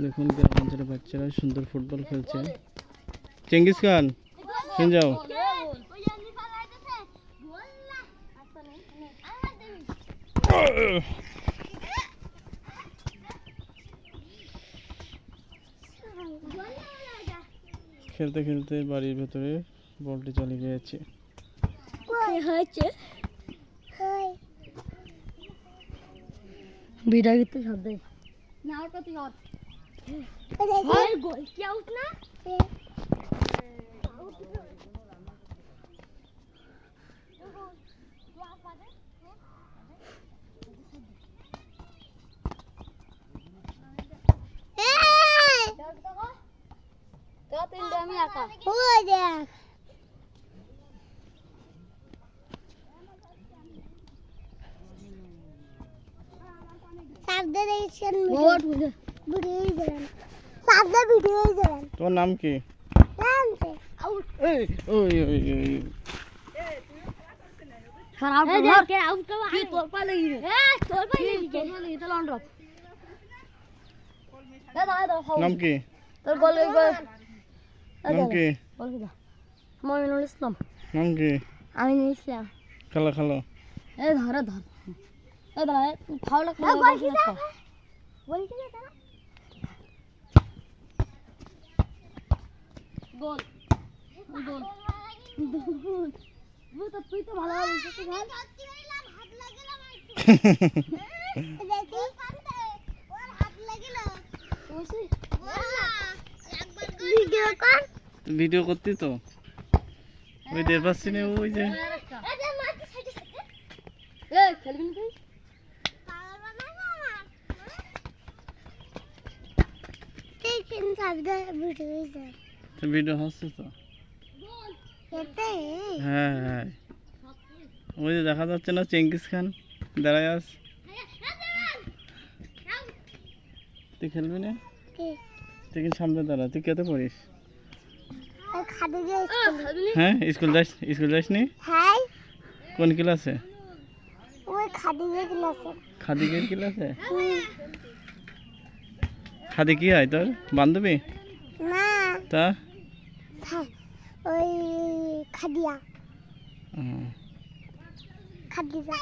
দেখুন গ্রামাঞ্চলের বাচ্চারা সুন্দর ফুটবল খেলছে। চেঙ্গিস খান যাও। খেলতে খেলতে বাড়ির ভেতরে বলটি চলে গিয়েছে। ভিডিও কিন্তু শব্দ না আর কত শট গোল কি আউট না তো তিনটা আমি একা ওই দেখ তোমার নাম কি? নাম কি? মমিনুল ইসলাম। নাম কি? আমিনুল ইসলাম। খেলো খেলো। ধরো ধর ফাউল গোল গোল তুই তো ভালো ভিডিও করতি তো ওই দের পাচ্ছি না ওই যে ভিডিও হচ্ছে তো হ্যাঁ হ্যাঁ ওই যে দেখা যাচ্ছে না চেঙ্গিস খান দাঁড়ায় আস। তুই খেলবি না? তুই কিন্তু সামনে দাঁড়া। তুই কেতে পড়িস? হ্যাঁ স্কুল যাসনি? কোন ক্লাসে? খাদিকের ক্লাসে? খাদি কি হয় তোর বান্ধবী? তা ওই খাদিয়া খাদিজা